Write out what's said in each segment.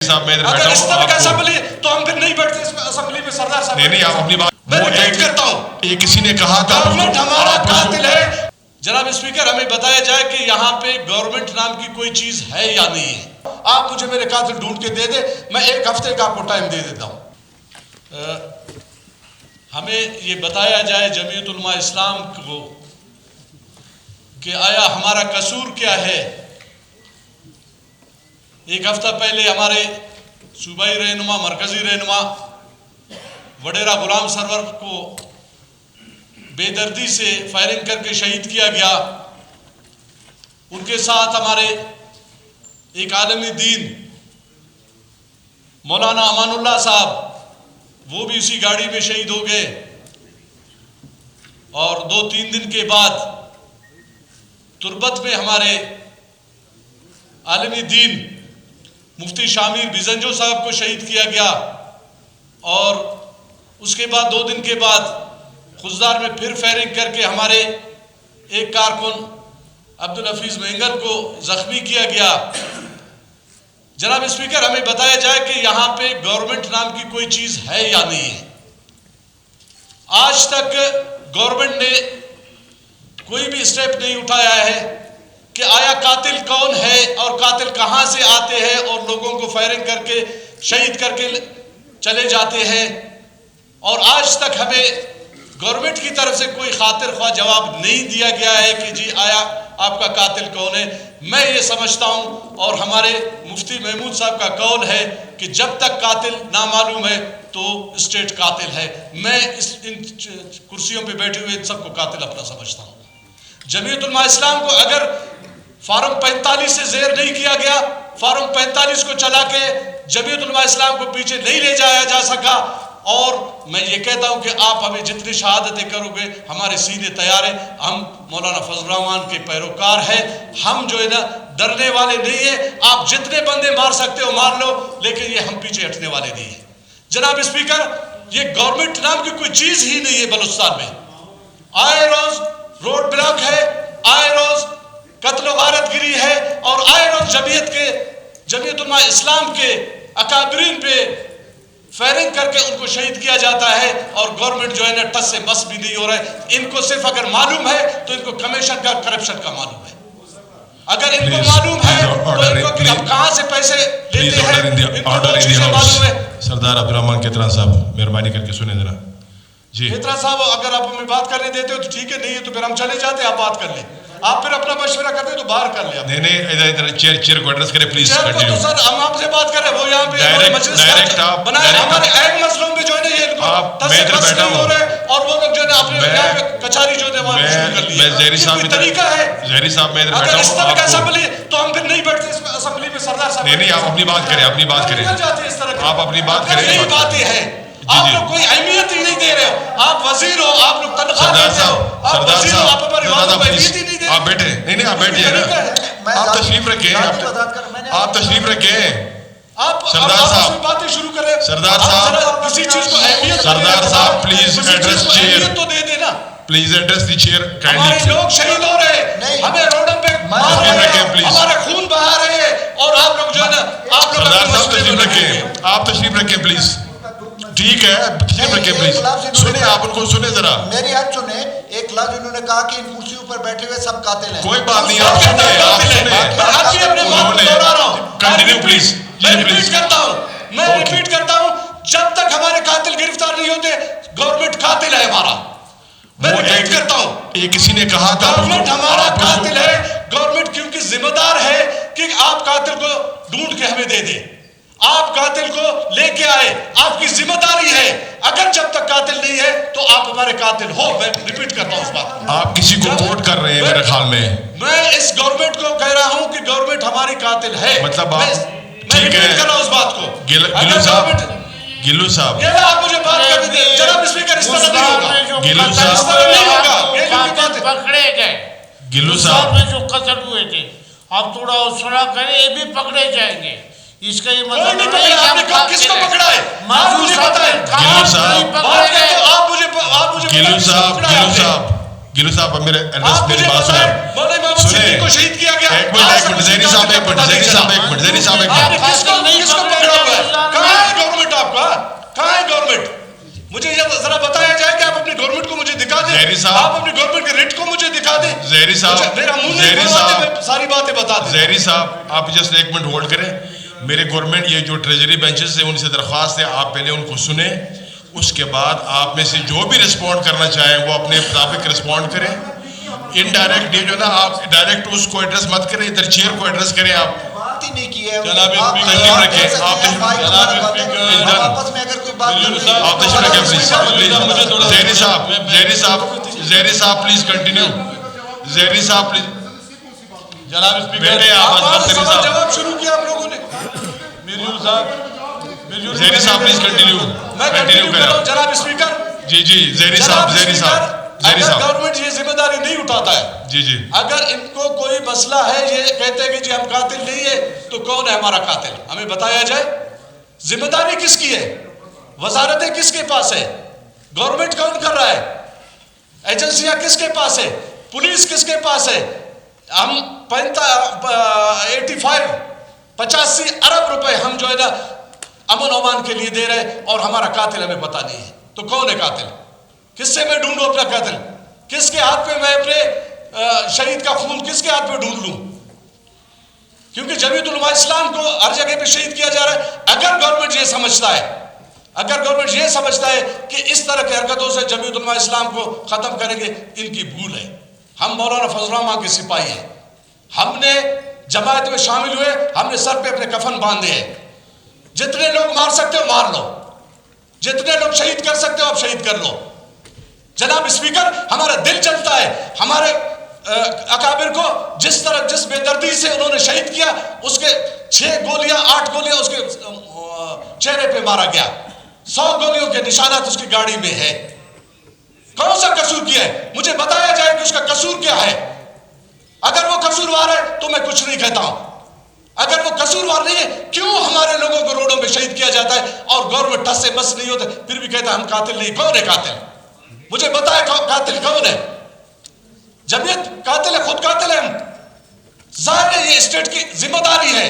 صاحب میں ادھر بیٹھا اگر اس طرح کا ہوں اسمبلی تو ہم پھر نہیں بیٹھتے اس اسمبلی میں سردار صاحب. نہیں آپ اپنی بات میں ریپیٹ کرتا ہوں, یہ کسی نے کہا تھا گورنمنٹ ہمارا قاتل ہے. جناب اسپیکر, ہمیں بتایا جائے کہ یہاں پہ گورنمنٹ نام کی کوئی چیز ہے یا نہیں ہے. آپ مجھے میرے قاتل ڈھونڈ کے دے دیں, میں ایک ہفتے کا آپ کو ٹائم دے دیتا ہوں. ہمیں یہ بتایا جائے جمعیت علماء اسلام کو کہ آیا ہمارا قصور کیا ہے. ایک ہفتہ پہلے ہمارے صوبائی رہنما, مرکزی رہنما وڈیرا غلام سرور کو بے دردی سے فائرنگ کر کے شہید کیا گیا. ان کے ساتھ ہمارے ایک عالمی دین مولانا امان اللہ صاحب, وہ بھی اسی گاڑی میں شہید ہو گئے. اور 2-3 دن کے بعد تربت میں ہمارے عالمی دین مفتی شامیر بیزنجو صاحب کو شہید کیا گیا. اور اس کے بعد 2 دن کے بعد خزدار میں پھر فائرنگ کر کے ہمارے ایک کارکن عبدالحفیظ مینگل کو زخمی کیا گیا. جناب اسپیکر, ہمیں بتایا جائے کہ یہاں پہ گورنمنٹ نام کی کوئی چیز ہے یا نہیں ہے. آج تک گورنمنٹ نے کوئی بھی اسٹیپ نہیں اٹھایا ہے کہ آیا قاتل کون ہے اور قاتل کہاں سے آتے ہیں اور لوگوں کو فائرنگ کر کے شہید کر کے چلے جاتے ہیں. اور آج تک ہمیں گورنمنٹ کی طرف سے کوئی خاطر خواہ جواب نہیں دیا گیا ہے کہ جی آیا آپ کا قاتل کون ہے. میں یہ سمجھتا ہوں اور ہمارے مفتی محمود صاحب کا قول ہے کہ جب تک قاتل نامعلوم ہے تو اسٹیٹ قاتل ہے. میں ان کرسیوں پہ بیٹھے ہوئے سب کو قاتل اپنا سمجھتا ہوں. جمعیت علماء اسلام کو اگر فارم 45 سے زیر نہیں کیا گیا, فارم 45 کو چلا کے جمعیت علماء اسلام کو پیچھے نہیں لے جایا جا سکا. اور میں یہ کہتا ہوں کہ آپ ہمیں جتنی شہادتیں کرو گے ہمارے سینے تیار ہیں. ہم مولانا فضل الرحمان کے پیروکار ہیں, ہم جو ہے نا ڈرنے والے نہیں ہیں. آپ جتنے بندے مار سکتے ہو مار لو, لیکن یہ ہم پیچھے ہٹنے والے نہیں ہیں. جناب اسپیکر, یہ گورنمنٹ نام کی کوئی چیز ہی نہیں ہے بلوچستان میں. آئے روز روڈ بلاک ہے, آئے روز قتل و غارت گری ہے, اور آئے روز جمعیت علماء اسلام کے اکابرین پہ فائرنگ کر کے ان کو شہید کیا جاتا ہے. اور گورنمنٹ جو ہے نا ٹس سے مس بھی نہیں ہو رہا ہے. ان کو صرف اگر معلوم ہے تو ان کو کمیشن کا کرپشن کا معلوم ہے. اگر ان کو معلوم ہے تو ان کو کہ اب کہاں سے پیسے لیتے ہیں, ان کو وہ چیزیں معلوم ہے. سردار عبدالرحمان کیتران صاحب مہربانی کر کے سنیں ذرا. جی کیتران صاحب, اگر آپ ہمیں بات کرنے دیتے ہو تو ٹھیک ہے, نہیں ہے تو پھر ہم چلے جاتے, آپ بات کر لیں. آپ پھر اپنا مشورہ کرتے تو باہر کر لیں. نہیں ادھر چیئر کو ایڈریس کریں پلیز. سر ہم آپ سے بات کر رہے ہیں, وہ یہاں پہ مجلس بنائے ہمارے اہم مسئلوں میں جو ہے نا یہ تصدیق نہیں ہو رہے, اور وہ لوگ جو ہے نا اپنے یہاں پہ کچاری جو ہے وہاں شروع کر لی ہے. یہ طریقہ ہے. زہری صاحب میں ادھر بیٹھا اگر اس طرح کا ہوں, اسمبلی تو ہم پھر نہیں بیٹھتے اس اسمبلی میں سردار صاحب. نہیں آپ اپنی بات کریں, اپنی بات کریں, آپ اپنی بات کریں. یہی باتیں ہیں, آپ لوگ کوئی اہمیت ہی نہیں دے رہے ہو. آپ وزیر ہو, آپ لوگ تنخواہ دیتے ہو, آپ وزیر ہو, آپ ہماری باتوں کو اہمیت ہی نہیں دے رہے. آپ بیٹھے, نہیں آپ بیٹھیے نا, آپ تشریف رکھیں, آپ تشریف رکھیں. سردار صاحب باتیں شروع کریں. سردار صاحب کسی چیز کو اہمیت, سردار صاحب پلیز ایڈریس چیئر, تو دے دینا. Please address the chair. ہمارے لوگ شہید ہو رہے ہیں, ہمیں روڈوں پہ مار رہے ہیں, ہمارے خون بہا رہے ہیں, اور آپ لوگ جو ہے نا آپ لوگ سردار صاحب تشریف رکھیں, آپ تشریف رکھیں پلیز. ٹھیک ہے, تشریف رکھیں پلیز. سنیں, آپ ان کو سنیں ذرا. میری حد سنیں. ایک لفظ انہوں نے کہا کہ ان کرسیوں پر بیٹھے ہوئے سب قاتل ہیں. کوئی بات نہیں, آپ سنیں, آپ سنیں. Continue please. میں ریپیٹ کرتا ہوں, جب تک ہمارے قاتل گرفتار نہیں ہوتے گورنمنٹ قاتل ہے ہمارا. میں ریپیٹ کرتا ہوں, یہ کسی نے کہا تھا گورنمنٹ ہمارا قاتل ہے. گورنمنٹ کیونکہ ذمہ دار ہے کہ آپ قاتل کو ڈھونڈ کے ہمیں دے دیں, آپ قاتل کو لے کے آئے, آپ کی ذمہ داری ہے. اگر جب تک قاتل نہیں ہے تو آپ ہمارے قاتل ہو. میں ریپیٹ کرتا ہوں اس بات کو. آپ کسی کو کوٹ کر رہے ہیں میرے خیال میں. میں اس گورنمنٹ کو کہہ رہا ہوں کہ گورنمنٹ ہماری قاتل ہے. مطلب میں ریپیٹ کر رہا ہوں اس بات کو. گلو صاحب آپ مجھے بات کرنے دیں. جناب اسپیکر, اس طرح نہیں ہوگا. گلو صاحب, اس طرح نہیں ہوگا. پکڑے گئے, گلو صاحب میں جو قتل ہوئے تھے, آپ تھوڑا حوصلہ کریں, یہ بھی پکڑے جائیں گے. اس کا یہ مطلب نہیں ہے کہ آپ نے کس کو پکڑا ہے. آپ مجھے بتائیں. گلو صاحب, آپ مجھے گلو صاحب میرے ایڈریس میری بات سنیں. सिद्दीकी को शहीद किया गया। एक मिनट ज़हरी साहब एक मिनट किसको पकड़ा हुआ है? कहाँ है गवर्नमेंट आपका? कहाँ है गवर्नमेंट? मुझे ये जरा बताया जाए कि आप अपनी गवर्नमेंट को मुझे दिखा दें। आप अपनी गवर्नमेंट के रिट को मुझे दिखा दें। ज़हरी साहब, मेरा मुंह नहीं खोलवाते, मैं सारी बातें बता दें। ज़हरी साहब आप जस्ट एक मिनट होल्ड करें। मेरे गवर्नमेंट ये जो ट्रेजरी बेंचेस है उनसे दरख्वास्त है आप पहले उनको सुने, उसके बाद आप में से जो भी रिस्पॉन्ड करना चाहें वो अपने मुताबिक रिस्पॉन्ड करें। इनडायरेक्ट ये जो ना आप डायरेक्ट उसको एड्रेस मत करें, इधर चेयर को एड्रेस करें। आप बात ही नहीं की है। जनाब आप रखें, आप आपस में अगर कोई बात आप तशरीफ रखें प्लीज। ज़हरी साहब प्लीज कंटिन्यू। ज़हरी साहब प्लीज। जनाब स्पीकर, सवाल जवाब शुरू किया आप लोगों ने। ज़हरी साहब प्लीज कंटिन्यू। मैं कंटिन्यू कर रहा हूं जनाब स्पीकर। जी ज़हरी साहब अगर गवर्नमेंट ये जिम्मेदारी नहीं उठाता है, जी अगर इनको कोई मसला है, ये कहते हैं कि जी हम कातिल नहीं है, तो कौन है हमारा कातिल? हमें बताया जाए। जिम्मेदारी किसकी है? वजारतें किसके पास है? गवर्नमेंट कौन कर रहा है? एजेंसियां किसके पास है? पुलिस किसके पास है? हम 85 अरब रुपए हम जो है ना अमन ओमान के लिए दे रहे हैं और हमारा कातिल हमें पता नहीं है। तो कौन है कातिल? किससे मैं ढूंढूं अपना कातिल? किसके हाथ पे मैं अपने शहीद का खून किसके हाथ पे ढूंढ लूं? क्योंकि जमीयत उलमा इस्लाम को हर जगह पे शहीद किया जा रहा है। अगर गवर्नमेंट ये समझता है कि इस तरह की हरकतों से जमीयत उलमा इस्लाम को खत्म करेंगे, इनकी भूल है। हम मौलाना फजल रहमान के सिपाही हैं। हमने जमात में शामिल हुए, हमने सर पे अपने कफन बांधे हैं। जितने लोग मार सकते हो मार लो, जितने लोग शहीद कर सकते हो आप शहीद कर लो। जनाब स्पीकर, हमारा दिल चलता है हमारे अकाबिर को जिस बेदर्दी से उन्होंने शहीद किया, उसके 6 गोलियां 8 गोलियां उसके चेहरे पे मारा गया, 100 गोलियों के निशानात उसकी गाड़ी में है। कौन सा कसूर किया है? मुझे बताया जाए कि उसका कसूर क्या है। अगर वो कसूरवार है तो मैं कुछ नहीं कहता हूं। अगर वो कसूरवार नहीं है, क्यों हमारे लोगों को रोडों पे शहीद किया जाता है और गवर्नमेंट टस से मस नहीं होते, फिर भी कहता है हम कातिल नहीं? कौन है कातिल? मुझे बताए कातिल कौन है? जमीयत कातिल है? खुद कातिल है हम? जाहिर है ये स्टेट की जिम्मेदारी है,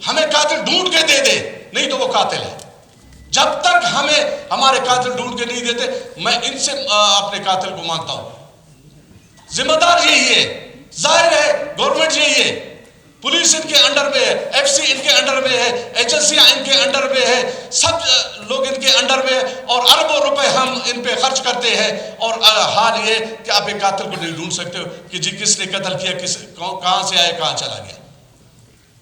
हमें कातिल ढूंढ के दे दे, नहीं तो वो कातिल है। जब तक हमें हमारे कातिल ढूंढ के नहीं देते, मैं इनसे अपने कातिल को मांगता हूं। जिम्मेदार यही है, जाहिर है गवर्नमेंट यही है, पुलिस इनके अंडर में है, एफसी इनके अंडर में है, एजेंसियां इनके अंडर में है, सब लोग इनके अंडर में है और अरबों रुपए हम इन पे खर्च करते हैं। और हाल ये कि आप एक कातिल को नहीं ढूंढ सकते हो कि जी किसने कत्ल किया, कहां से आया, कहां चला गया।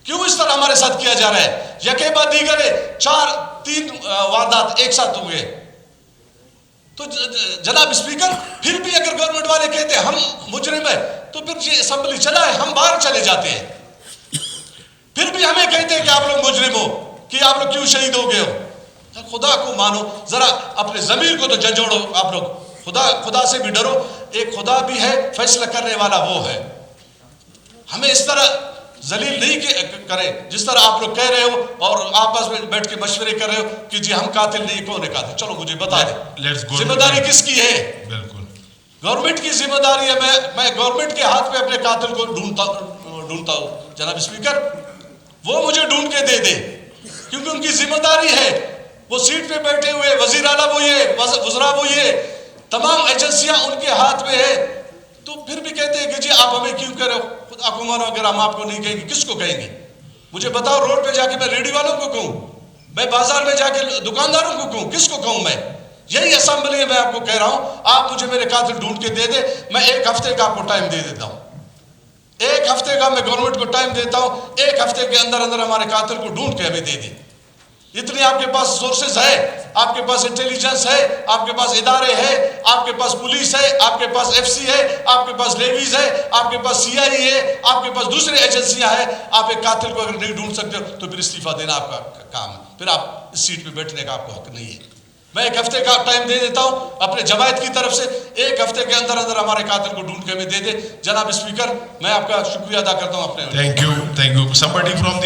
क्यों इस तरह हमारे साथ किया जा रहा है? यके बाद दीगर 3 वारदात एक साथ हुए। तो जनाब स्पीकर, फिर भी अगर गवर्नमेंट वाले कहते हैं हम मुजरिम है, तो फिर ये असेंबली चला है, हम बाहर चले जाते हैं। फिर भी हमें कहते हैं कि आप लोग मुजरिम हो, कि आप लोग क्यों शहीद हो गए हो। खुदा को मानो, जरा अपने जमीर को तो झंझोड़ो। आप लोग खुदा से भी डरो। एक खुदा भी है, फैसला करने वाला वो है। हमें इस तरह जलील नहीं करें जिस तरह आप लोग कह रहे हो और आपस में बैठ के मशवरे कर रहे हो कि जी हम कातिल नहीं, कौन है कातिल? चलो मुझे बता दे, जिम्मेदारी किसकी है? बिल्कुल गवर्नमेंट की जिम्मेदारी है। मैं गवर्नमेंट के हाथ पे अपने कातिल को ढूंढता हूं। जनाब स्पीकर, वो मुझे ढूंढ के दे दे, क्योंकि उनकी जिम्मेदारी है। वो सीट पे बैठे हुए वजीर आला वो ये, वज़रा वो ये, तमाम एजेंसियां उनके हाथ में है। तो फिर भी कहते हैं कि जी आप हमें क्यों कह रहे हो? खुदा को मानो, अगर हम आपको नहीं कहेंगे किसको कहेंगे? मुझे बताओ, रोड पे जाके मैं रेडी वालों को कहूं? मैं बाजार में जाके दुकानदारों को कहूं? किसको कहूं? मैं यही असेंबली है, मैं आपको कह रहा हूं आप मुझे मेरे कातिल ढूंढ के दे दे। मैं 1 हफ्ते का आपको टाइम दे देता हूं, 1 हफ्ते का मैं गवर्नमेंट को टाइम देता हूं। 1 हफ्ते के अंदर अंदर हमारे कातिल को ढूंढ के हमें दे दे। इतनी आपके पास सोर्सेज है, आपके पास इंटेलिजेंस है, आपके पास इदारे हैं, आपके पास पुलिस है, आपके पास एफसी है, आपके पास लेवीज है, आपके पास सीआई है, आपके पास दूसरी एजेंसियां हैं। आप एक कातिल को अगर नहीं ढूंढ सकते हो तो फिर इस्तीफा देना आपका काम है, फिर आप इस सीट पे बैठने का आपको हक नहीं है। मैं 1 हफ्ते का टाइम दे देता हूं अपने जमायत की तरफ से। 1 हफ्ते के अंदर अंदर हमारे कातिल को ढूंढ के हमें दे दे। जनाब स्पीकर, मैं आपका शुक्रिया अदा करता हूं अपने। Thank you. Somebody from the